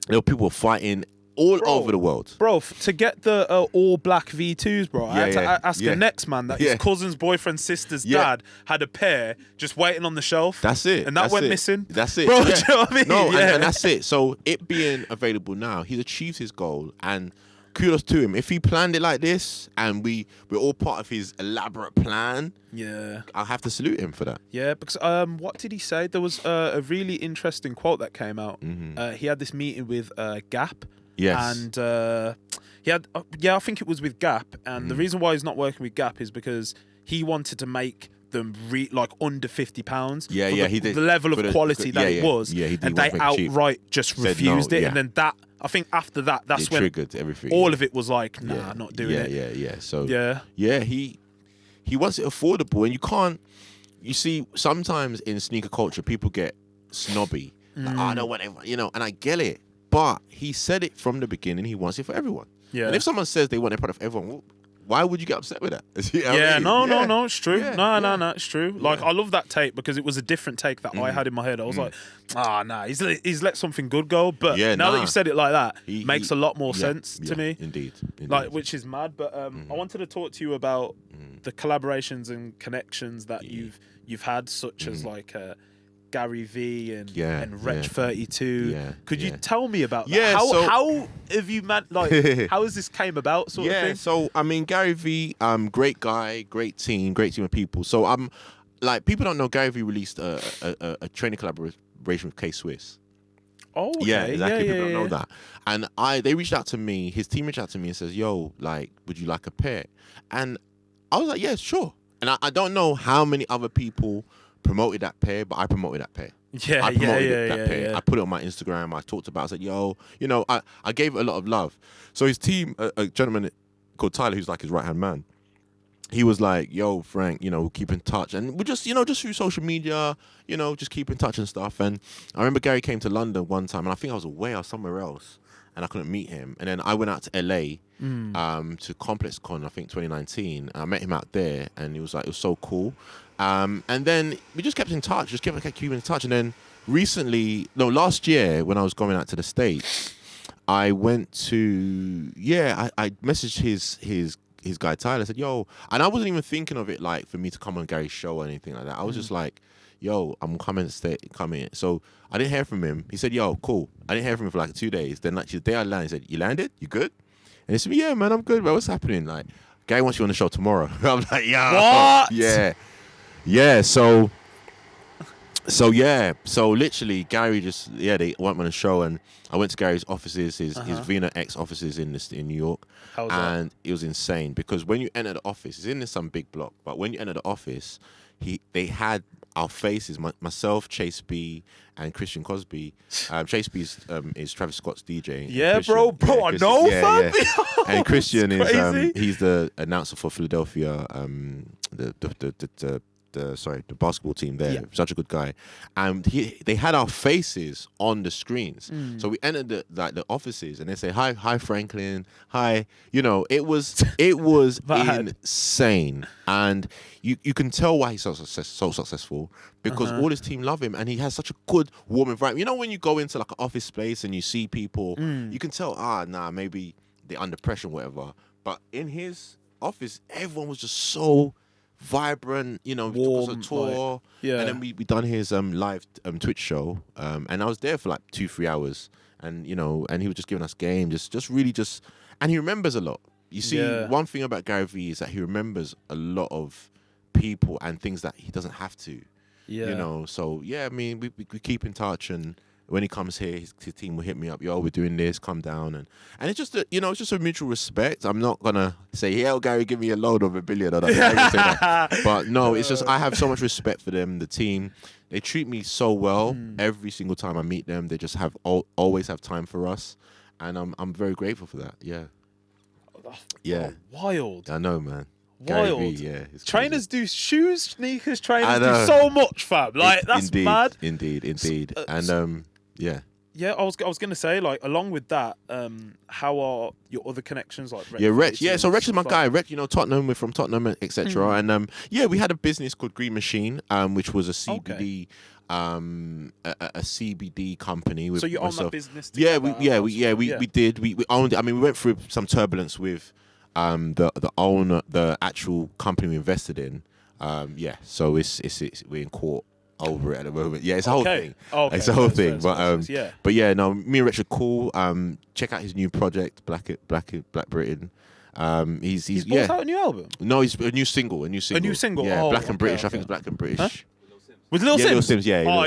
There were people fighting all over the world. Bro, to get the all black V2s, bro, I had to ask a next man that his cousin's boyfriend's sister's dad had a pair just waiting on the shelf. That's it. And that went missing. That's it. Bro, do you know what I mean? No, and that's it. So it being available now, he's achieved his goal, and kudos to him. If he planned it like this and we're all part of his elaborate plan, I'll have to salute him for that. Yeah, because what did he say? There was a really interesting quote that came out. He had this meeting with Gap. Yes. And he had, I think it was with Gap. And the reason why he's not working with Gap is because he wanted to make them like under £50. He did. The level of quality that it was. Yeah, he did. And they outright just refused it. And then I think after that's it when triggered everything. All of it was like, nah, not doing it. Yeah. So he wants it affordable, and you can't. You see, sometimes in sneaker culture, people get snobby. Like, I don't want it, and I get it. But he said it from the beginning. He wants it for everyone. Yeah. And if someone says they want a product for everyone, well, why would you get upset with that? No, it's true. No, it's true. Like, I love that take because it was a different take that I had in my head. I was like, he's let something good go. But now that you've said it like that, makes a lot more sense to me. Indeed. Like, which is mad. But I wanted to talk to you about the collaborations and connections that you've had, such as like Gary V and Wretch32. Yeah. Could you tell me about that? How have you how has this came about, sort of thing? So I mean, Gary V, great guy, great team of people. So like, people don't know Gary V released a training collaboration with K-Swiss. Oh, okay. Yeah, exactly. People don't know that. And they reached out to me, his team reached out to me and says, yo, like, would you like a pair? And I was like, yeah, sure. And I don't know how many other people promoted that pair, but I promoted that pair. I promoted that pair. I put it on my Instagram. I talked about it. I said, yo, I gave it a lot of love. So his team, a gentleman called Tyler, who's like his right-hand man, he was like, yo, Frank, keep in touch. And we just, just through social media, just keep in touch and stuff. And I remember Gary came to London one time, and I think I was away or somewhere else, and I couldn't meet him. And then I went out to LA to ComplexCon, I think 2019. I met him out there, and he was like, it was so cool. And then we just kept in touch, kept keeping in touch. And then last year, when I was going out to the States, I went to, I messaged his guy Tyler. I said, yo, and I wasn't even thinking of it like for me to come on Gary's show or anything like that. I was just like, yo, I'm coming. So I didn't hear from him. He said, yo, cool. I didn't hear from him for like 2 days. Then like the day I landed, he said, you landed? You good? And he said, yeah, man, I'm good, bro. What's happening? Like, Gary wants you on the show tomorrow. I'm like, yeah. What? Yeah. So literally Gary they went on the show, and I went to Gary's offices, his Vina X offices in New York. How's and it was insane because when you enter the office, it's in some big block, but when you enter the office, they had our faces, myself, Chase B, and Christian Cosby. Chase B is Travis Scott's DJ. Yeah, bro, I know, fam. And Christian is he's the announcer for Philadelphia, the basketball team there. Such a good guy. And they had our faces on the screens. So we entered the offices, and they say, hi Franklin, hi. It was insane. And you can tell why he's so successful, because all his team love him, and he has such a good, warm environment. When you go into like an office space and you see people, you can tell, maybe they're under pressure or whatever. But in his office, everyone was just so vibrant, warm, we took us a tour, and then we done his live Twitch show, and I was there for like 2-3 hours, and and he was just giving us game, just really, and he remembers a lot. You see, one thing about Gary V is that he remembers a lot of people and things that he doesn't have to. So I mean, we keep in touch, and when he comes here, his team will hit me up. Yo, we're doing this. Come down, and it's just it's just a mutual respect. I'm not gonna say, "Hey, Gary, give me a load of $1 billion." I ain't gonna say that. But no, it's just I have so much respect for them. The team, they treat me so well every single time I meet them. They just always have time for us, and I'm very grateful for that. Yeah. Wild. I know, man. Wild. Gary V, it's trainers crazy. do shoes, sneakers. Trainers do so much, fam. Like, that's mad. Indeed. And Yeah, I was going to say, like, along with that, how are your other connections, like Rech? Rech. Yeah, so Rech is my guy. Rech, Tottenham, we're from Tottenham, etc. And we had a business called Green Machine, which was a CBD, a CBD company. With so you own myself. that business together? We did. We owned it. I mean, we went through some turbulence with the owner, the actual company we invested in. So we're in court over it at the moment. Yeah, it's a whole thing. It's a whole thing. But no, me and Rich are cool. Check out his new project, Black Britain. He's brought out a new album. No, he's a new single. A new single. Yeah, Black and British. I think it's Black and British. Huh? With Lil Sims? Lil Sims, Lil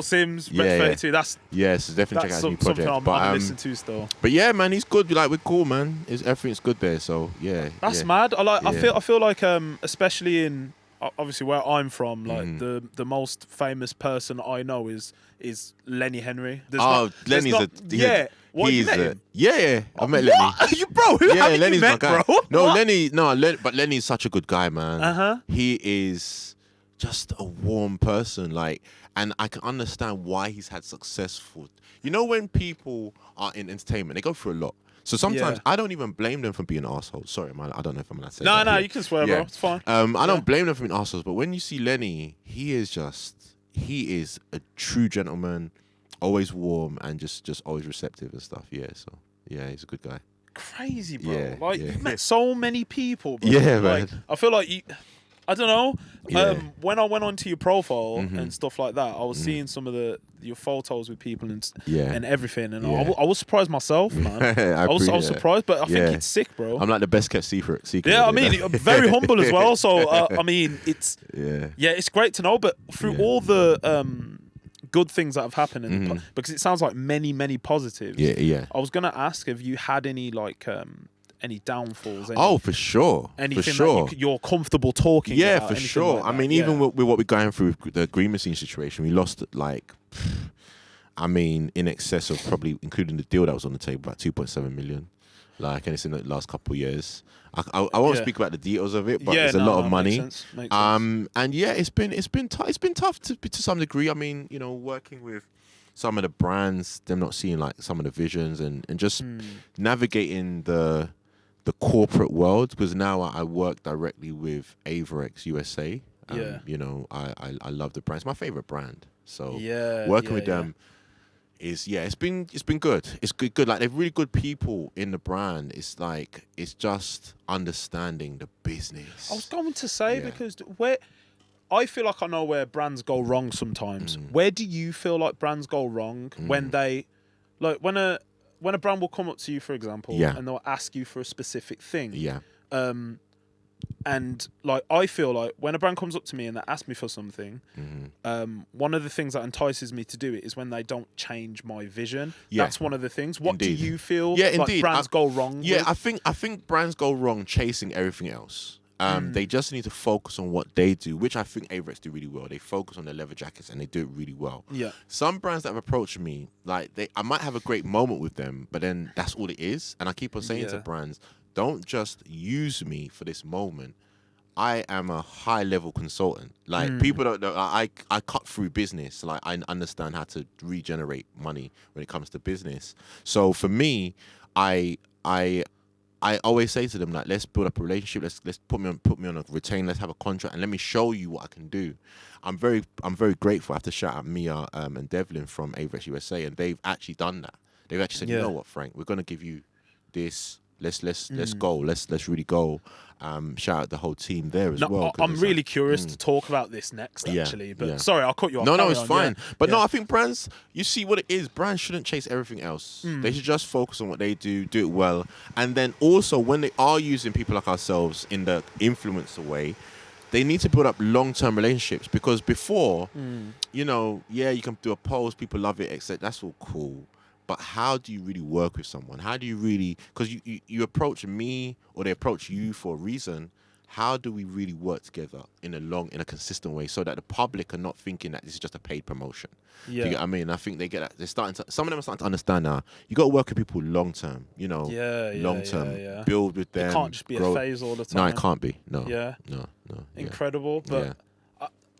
Sims, Wretch32, that's... Yeah, so definitely check out his new project. Something I'm listening to still. But yeah, man, he's good. Like, we're cool, man. Everything's good there, so yeah. That's mad. I feel like, especially in, obviously where I'm from, like, the most famous person I know is Lenny Henry. Lenny's What, you met him? Yeah. I met Lenny. Bro, who haven't Lenny's you met, my guy. bro? No, What? but Lenny's such a good guy, man. He is just a warm person, like, and I can understand why he's had successful. When people are in entertainment, they go through a lot. So sometimes I don't even blame them for being assholes. Sorry, man, I don't know if I'm allowed to say no, that. No, you can swear, bro. It's fine. I don't blame them for being assholes, but when you see Lenny, he is a true gentleman, always warm and just always receptive and stuff. Yeah, so yeah, he's a good guy. Crazy, bro. Like you've met so many people, bro. Yeah, like, man. I feel like I don't know. When I went onto your profile and stuff like that, I was seeing some of your photos with people and everything, and I was surprised myself, man. I was surprised, but I think it's sick, bro. I'm like the best kept secret. Yeah, I mean, I'm very humble as well. So I mean, it's it's great to know. But through all the good things that have happened, because it sounds like many positives. Yeah. I was gonna ask, have you had any like any downfalls? For sure. Anything for sure. that you're comfortable talking about? Yeah, for sure. Like I mean, even with what we're going through with the agreement scene situation, we lost like, I mean, in excess of probably, including the deal that was on the table, about 2.7 million. Like, and it's in the last couple of years. I won't speak about the details of it, but it's a lot of money. Makes sense. And yeah, it's been tough to some degree. I mean, you know, working with some of the brands, them not seeing like some of the visions and just navigating the corporate world, because now I work directly with Averex USA. You know, I love the brand. It's my favorite brand. So working with them is it's been good. It's good. Like, they're really good people in the brand. It's like, it's just understanding the business. I was going to say, because I feel like I know where brands go wrong sometimes. Where do you feel like brands go wrong when they, like, when a brand will come up to you, for example, and they'll ask you for a specific thing. And like, I feel like when a brand comes up to me and they ask me for something, one of the things that entices me to do it is when they don't change my vision. That's one of the things. What do you feel like brands go wrong with? I think brands go wrong chasing everything else. They just need to focus on what they do, which I think Averex do really well. They focus on their leather jackets and they do it really well. Some brands that have approached me, like, I might have a great moment with them, but then that's all it is. And I keep on saying to brands, don't just use me for this moment. I am a high-level consultant. Like, people don't know. I cut through business. Like, I understand how to regenerate money when it comes to business. So for me, I always say to them, like, let's build up a relationship. Let's put me on a retain. Let's have a contract, and let me show you what I can do. I'm very grateful. I have to shout out Mia and Devlin from Averex USA, and they've actually done that. They've actually said, you know what, Frank, we're gonna give you this. Let's go. Let's really go. Shout out the whole team there as well. I'm really curious to talk about this next, actually. But sorry, I'll cut you off. No, it's fine. But no, I think brands, you see what it is. Brands shouldn't chase everything else. They should just focus on what they do it well. And then also, when they are using people like ourselves in the influencer way, they need to build up long-term relationships, because before, you know, you can do a post, people love it, etc. That's all cool. But how do you really work with someone? How do you really, because you approach me or they approach you for a reason. How do we really work together in a consistent way, so that the public are not thinking that this is just a paid promotion? Do you get what I mean? I think they get that. Some of them are starting to understand now. You got to work with people long term. You know, long term. Build with them. It can't just be a phase all the time. No, it can't be. No. No. Incredible, but.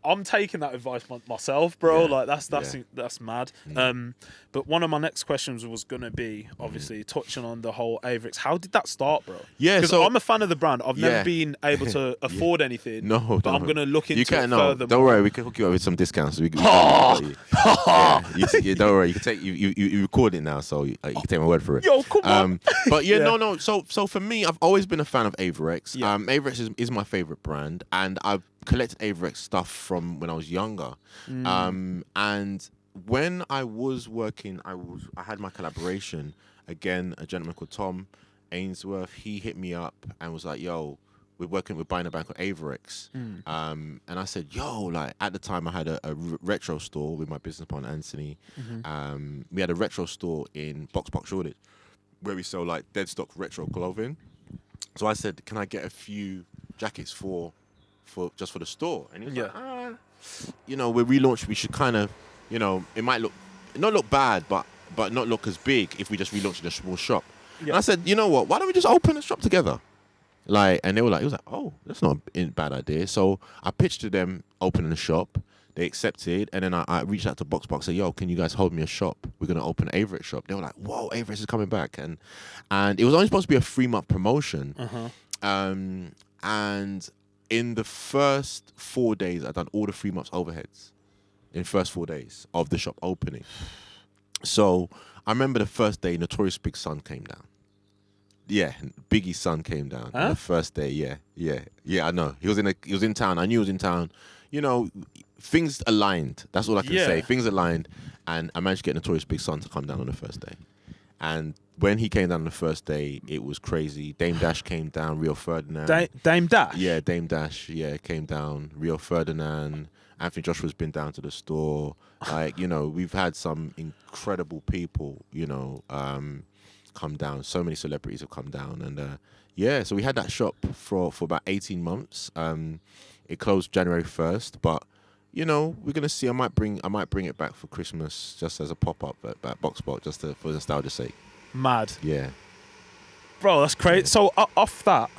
I'm taking that advice myself, bro. Like, that's mad. But one of my next questions was gonna be, obviously, touching on the whole Averex. How did that start, bro? Because I'm a fan of the brand. I've never been able to afford anything. I'm gonna look into it further. Don't worry, we can hook you up with some discounts. Don't worry, you can take you record it now, so you can take my word for it. Yo, come on. But no. So for me, I've always been a fan of Averex. Averex is my favorite brand, and I've collected Averex stuff from when I was younger. And when I was working, I had my collaboration. Again, a gentleman called Tom Ainsworth, he hit me up and was like, yo, we're buying a brand called Averex. And I said, yo, like, at the time I had a retro store with my business partner, Anthony. We had a retro store in Box Shoreditch where we sell like dead stock retro clothing. So I said, can I get a few jackets for the store? And he was like, you know, we're relaunched. We should kind of, you know, it might not look bad, but not look as big if we just relaunch in a small shop. And I said, you know what? Why don't we just open a shop together? Like, and they were like, he was like, oh, that's not a bad idea. So I pitched to them opening a shop. They accepted, and then I reached out to BoxBox, said, "Yo, can you guys hold me a shop? We're gonna open an Averett shop." They were like, "Whoa, Averett is coming back!" And it was only supposed to be a 3-month promotion. And in the first 4 days, I'd done all the 3 months overheads in the first 4 days of the shop opening. So I remember the first day, Notorious Big Son came down. Yeah, Biggie's son came down on the first day. Yeah. I know he was in town. I knew he was in town. You know, things aligned. That's all I can say. Things aligned, and I managed to get Notorious Big Son to come down on the first day. And when he came down on the first day, it was crazy. Dame Dash came down. Rio Ferdinand. Dame Dash. Yeah, Dame Dash. Yeah, came down. Rio Ferdinand. Anthony Joshua's been down to the store. Like, you know, we've had some incredible people, you know, come down. So many celebrities have come down. And so we had that shop for about 18 months. It closed January 1st, but you know, we're gonna see. I might bring it back for Christmas just as a pop-up at BoxBox, just for nostalgia's sake. Mad. Yeah. Bro, that's crazy. Yeah. So off that,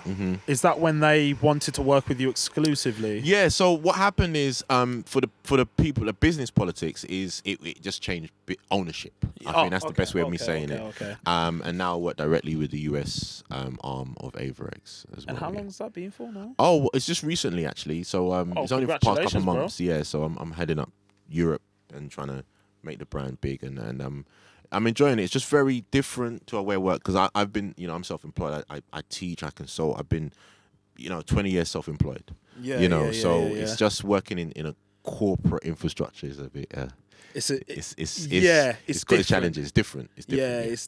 is that when they wanted to work with you exclusively? Yeah. So what happened is, for the people, the business politics is it just changed ownership. I think that's the best way of me saying it. Okay. And now I work directly with the US arm of Averex as well. And how long has that been for now? Oh, it's just recently actually. So it's only for the past couple of months. Bro. Yeah. So I'm heading up Europe and trying to make the brand big, and I'm enjoying it. It's just very different to our way of work because I've been, you know, I'm self-employed. I teach, I consult. I've been, you know, 20 years self-employed. Yeah, you know, it's just working in a corporate infrastructure is a bit. It's got its challenges. It's different. It's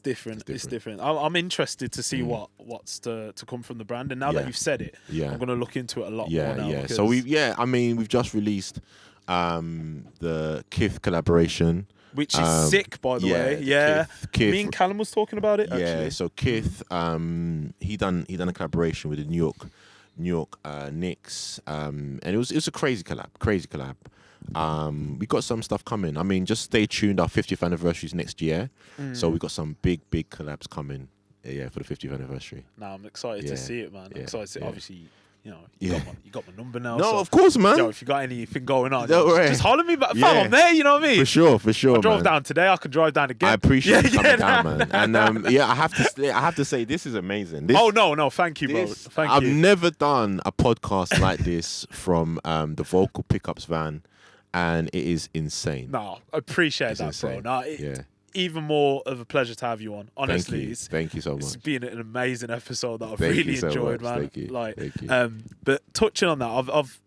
different. It's different. I'm interested to see what's to come from the brand. And now that you've said it, I'm going to look into it a lot more now. Yeah. So we've just released the Kith collaboration. Which is sick, by the way. Yeah, Kith. Me and Callum was talking about it. Actually. Yeah, so Kith, he done a collaboration with the New York Knicks, and it was a crazy collab. We got some stuff coming. I mean, just stay tuned. Our 50th anniversary is next year, so we got some big collabs coming. Yeah, for the 50th anniversary. Nah, I'm excited to see it, man. I'm excited to see it. Obviously. You know, you got my number now. No, so, of course, man. If you got anything going on, just holler me back. Fam, I'm there, you know what I mean? For sure. I drove down today, I could drive down again. I appreciate you coming down, man. And I have to say, this is amazing. No, thank you, bro. Thank you. I've never done a podcast like this from the Vocal Pickups van, and it is insane. No, I appreciate that, insane. Bro. No, even more of a pleasure to have you on. Honestly, thank you so much. It's been an amazing episode that I've really enjoyed, man. Thank you. But touching on that, I've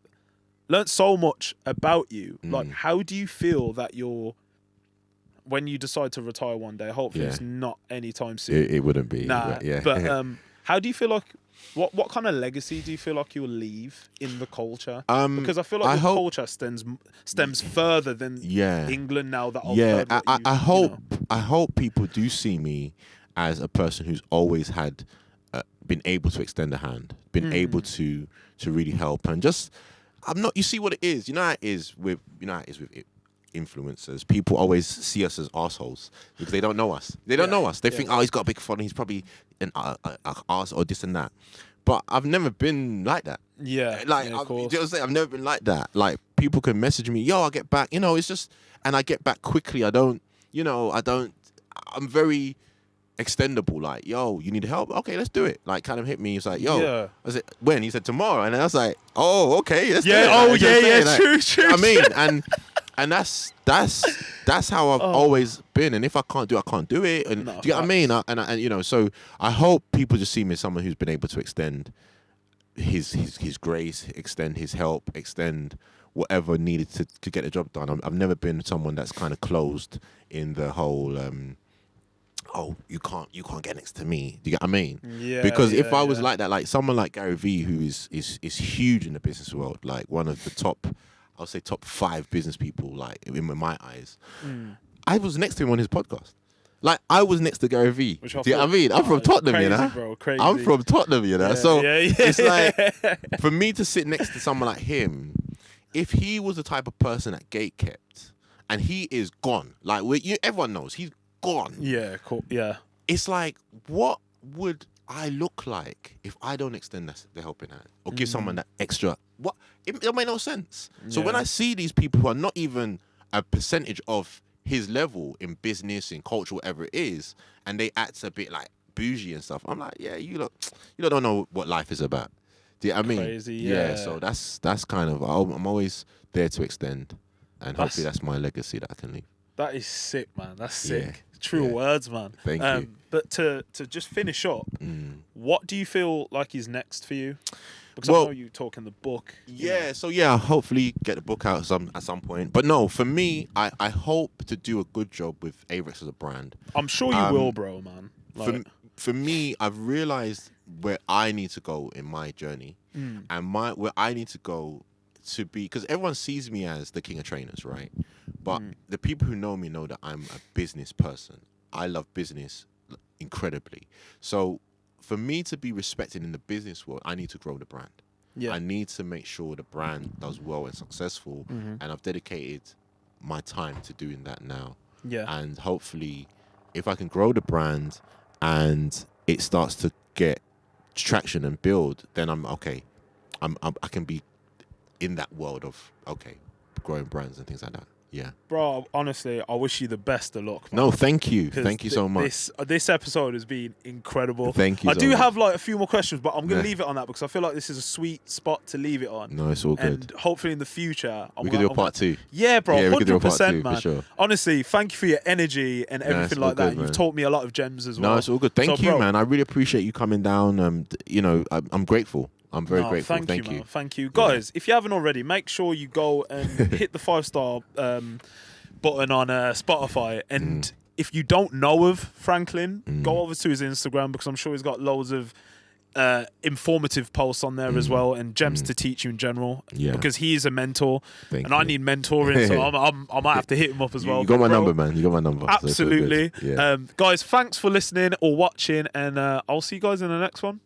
learned so much about you. Like, how do you feel that when you decide to retire one day? Hopefully, it's not anytime soon. It wouldn't be. Nah. But how do you feel like? What kind of legacy do you feel like you'll leave in the culture? Because I feel like the culture stems further than England now that I hope people do see me as a person who's always had been able to extend a hand, been able to really help, and just you see what it is. You know how it is with influencers. People always see us as assholes because they don't know us. They don't know us. They think, he's got a big following. He's probably an ass or this and that. But I've never been like that. Yeah, of course. I've never been like that. Like, people can message me, I get back. You know, it's just, and I get back quickly. I'm very extendable. Like, you need help? Okay, let's do it. Like, kind of hit me. It's like, I said, when? He said, tomorrow. And I was like, okay, let's do it. Like, true. I mean, and that's how I've always been. And if I can't do it, I can't do it. And do you get what I mean? And you know, so I hope people just see me as someone who's been able to extend his grace, extend his help, extend whatever needed to get the job done. I've never been someone that's kind of closed in the whole you can't get next to me. Do you get what I mean? Yeah. Because if I was like that, like someone like Gary Vee, who is huge in the business world, like one of the top 5 business people, like in my eyes. I was next to him on his podcast. Like, I was next to Gary Vee. Do you know what I mean? I'm from Tottenham, crazy, you know? Bro, crazy. I'm from Tottenham, you know? It's like, for me to sit next to someone like him, if he was the type of person that gate kept, and he is gone, like, everyone knows, he's gone. Yeah, cool. Yeah. It's like, what would I look like if I don't extend the helping hand or give someone that extra? What? It made no sense. So when I see these people who are not even a percentage of his level in business, in culture, whatever it is, and they act a bit like bougie and stuff, I'm like, yeah, you don't know what life is about. Do you know what I mean? Crazy, yeah. So that's kind of, I'm always there to extend, and hopefully that's my legacy that I can leave. That is sick, man. That's sick. True words, man. Thank you. But to just finish up, what do you feel like is next for you? Because I know you talk in the book. So hopefully get the book out at some point. But no, for me, I hope to do a good job with Avex as a brand. I'm sure you will, bro, man. Like, for me, I've realized where I need to go in my journey, and where I need to go to be, because everyone sees me as the king of trainers, right? But the people who know me know that I'm a business person. I love business incredibly. So for me to be respected in the business world, I need to grow the brand. I need to make sure the brand does well and successful, and I've dedicated my time to doing that now. And hopefully, if I can grow the brand and it starts to get traction and build, then I'm okay. I can be in that world of growing brands and things like that. Yeah, bro. Honestly, I wish you the best of luck, man. No, thank you. Thank you so much. This episode has been incredible. Thank you. I do have like a few more questions, but I'm gonna leave it on that because I feel like this is a sweet spot to leave it on. No, it's all good. And hopefully in the future, we can do a part 2. Yeah, bro. 100%, man. For sure. Honestly, thank you for your energy and everything like that. You've taught me a lot of gems as well. No, it's all good. Thank you, man. I really appreciate you coming down. I'm grateful. I'm very grateful. Thank you. Man. Thank you, guys. If you haven't already, make sure you go and hit the 5-star button on Spotify. And if you don't know of Franklin, go over to his Instagram because I'm sure he's got loads of informative posts on there as well, and gems to teach you in general. Because he is a mentor, and I need mentoring, so I might have to hit him up as well. You got my number, man. You got my number. Absolutely. So guys, thanks for listening or watching, and I'll see you guys in the next one.